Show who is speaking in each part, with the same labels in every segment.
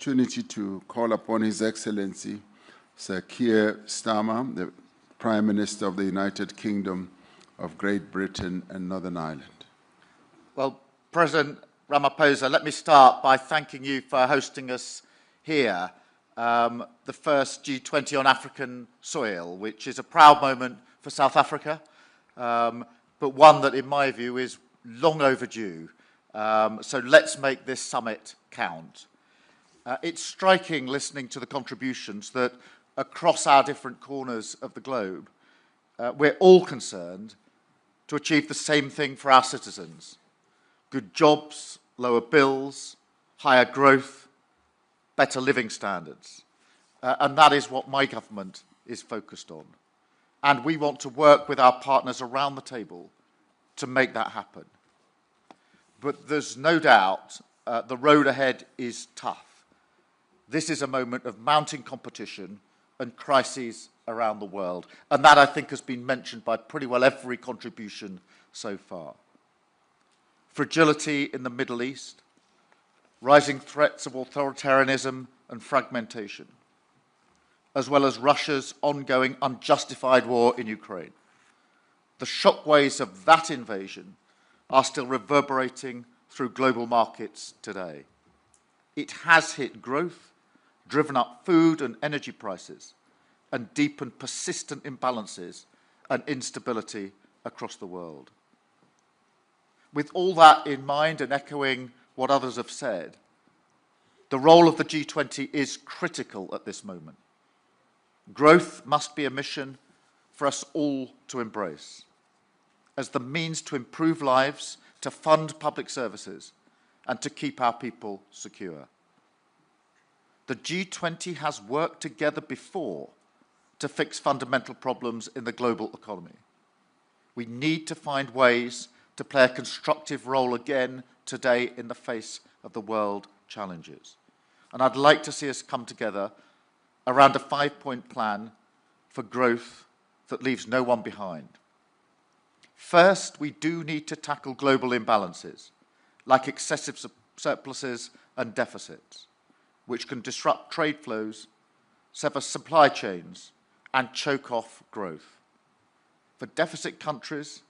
Speaker 1: opportunity to call upon His Excellency, Sir Keir Starmer, the Prime Minister of the United Kingdom of Great Britain and Northern Ireland.
Speaker 2: Well, President Ramaphosa, let me start by thanking you for hosting us here, the first G20 on African soil, which is a proud moment for South Africa, but one that, in my view, is long overdue. So let's make this summit count. It's striking, listening to the contributions, that across our different corners of the globe, we're all concerned to achieve the same thing for our citizens: good jobs, lower bills, higher growth, better living standards. And that is what my government is focused on. And we want to work with our partners around the table to make that happen. But there's no doubt the road ahead is tough. This is a moment of mounting competition and crises around the world. And that, I think, has been mentioned by pretty well every contribution so far. Fragility in the Middle East, rising threats of authoritarianism and fragmentation, as well as Russia's ongoing unjustified war in Ukraine. The shockwaves of that invasion are still reverberating through global markets today. It has hit growth, driven up food and energy prices, and deepened persistent imbalances and instability across the world. With all that in mind, and echoing what others have said, the role of the G20 is critical at this moment. Growth must be a mission for us all to embrace, as the means to improve lives, to fund public services, and to keep our people secure. The G20 has worked together before to fix fundamental problems in the global economy. We need to find ways to play a constructive role again today in the face of the world challenges. And I'd like to see us come together around a 5-point plan for growth that leaves no one behind. First, we do need to tackle global imbalances, like excessive surpluses and deficits, which can disrupt trade flows, sever supply chains, and choke off growth. For deficit countries,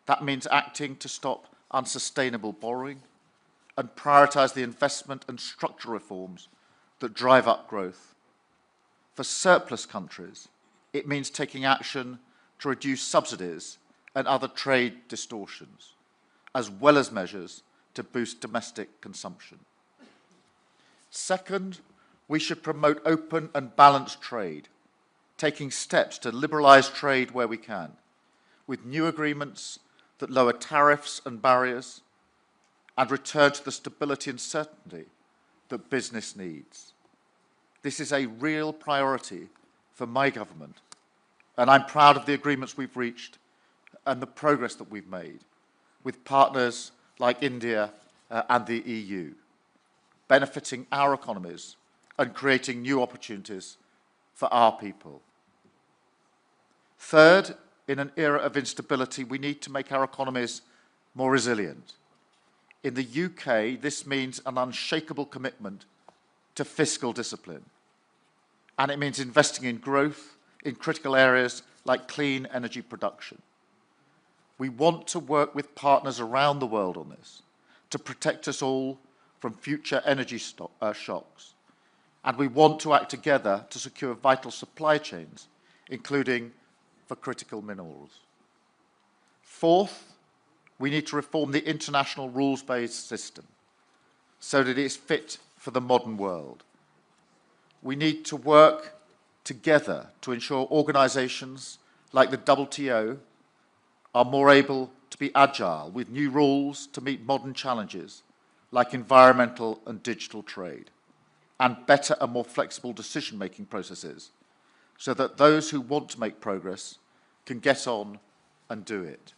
Speaker 2: that means acting to stop unsustainable borrowing and prioritise the investment and structural reforms that drive up growth. For surplus countries, it means taking action to reduce subsidies and other trade distortions, as well as measures to boost domestic consumption. Second, we should promote open and balanced trade, taking steps to liberalise trade where we can, with new agreements that lower tariffs and barriers and return to the stability and certainty that business needs. This is a real priority for my government, and I'm proud of the agreements we've reached and the progress that we've made with partners like India and the EU, benefiting our economies and creating new opportunities for our people. Third, in an era of instability, we need to make our economies more resilient. In the UK, this means an unshakable commitment to fiscal discipline. And it means investing in growth in critical areas like clean energy production. We want to work with partners around the world on this to protect us all from future energy shocks. And we want to act together to secure vital supply chains, including for critical minerals. Fourth, we need to reform the international rules-based system so that it is fit for the modern world. We need to work together to ensure organisations like the WTO are more able to be agile with new rules to meet modern challenges like environmental and digital trade, and better and more flexible decision-making processes so that those who want to make progress can get on and do it.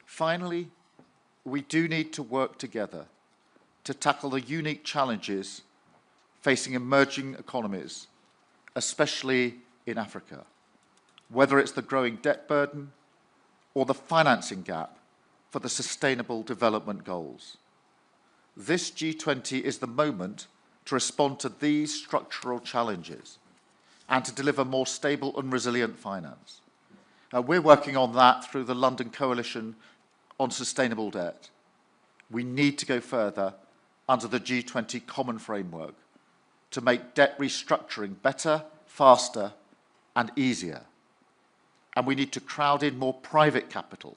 Speaker 2: Finally, we do need to work together to tackle the unique challenges facing emerging economies, especially in Africa, whether it's the growing debt burden or the financing gap for the Sustainable Development Goals. This G20 is the moment to respond to these structural challenges and to deliver more stable and resilient finance. We're working on that through the London Coalition on Sustainable Debt. We need to go further under the G20 Common Framework to make debt restructuring better, faster, and easier. And we need to crowd in more private capital.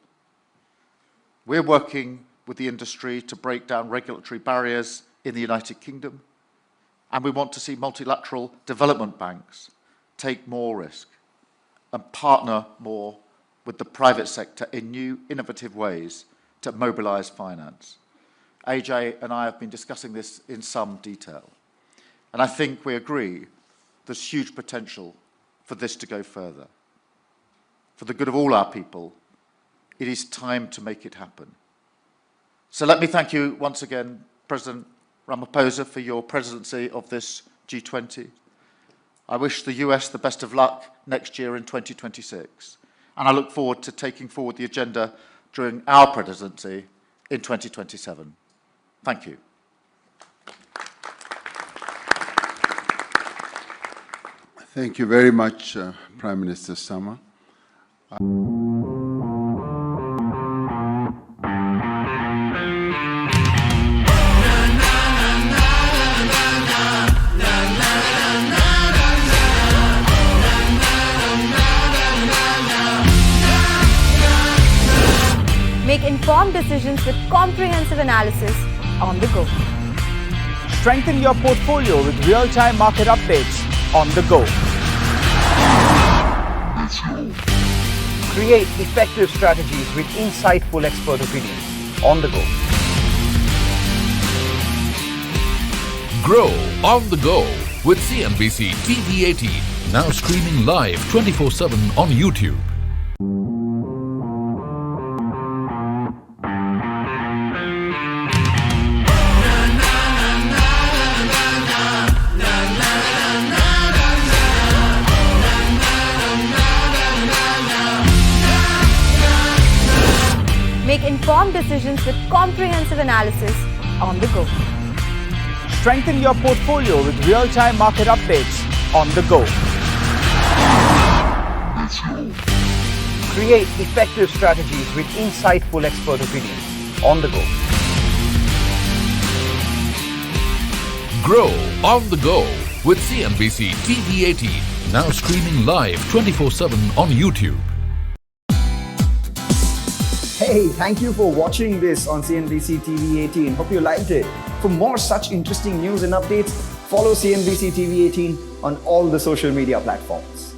Speaker 2: We're working with the industry to break down regulatory barriers in the United Kingdom, and we want to see multilateral development banks take more risk and partner more with the private sector in new, innovative ways to mobilise finance. AJ and I have been discussing this in some detail, and I think we agree there's huge potential for this to go further. For the good of all our people, it is time to make it happen. So let me thank you once again, President Ramaphosa, for your presidency of this G20. I wish the US the best of luck next year in 2026, and I look forward to taking forward the agenda during our presidency in 2027. Thank you.
Speaker 1: Thank you very much, Prime Minister Starmer.
Speaker 3: Make informed decisions with comprehensive analysis on the go.
Speaker 4: Strengthen your portfolio with real-time market updates on the go. Create effective strategies with insightful expert opinions on the go.
Speaker 5: Grow on the go with CNBC TV18, now streaming live 24/7 on YouTube.
Speaker 3: Make informed decisions with comprehensive analysis on the go.
Speaker 4: Strengthen your portfolio with real-time market updates on the go. Create effective strategies with insightful expert opinions on the go.
Speaker 5: Grow on the go with CNBC TV18, now streaming live 24/7 on YouTube.
Speaker 6: Hey, thank you for watching this on CNBC TV18. Hope you liked it. For more such interesting news and updates, follow CNBC TV18 on all the social media platforms.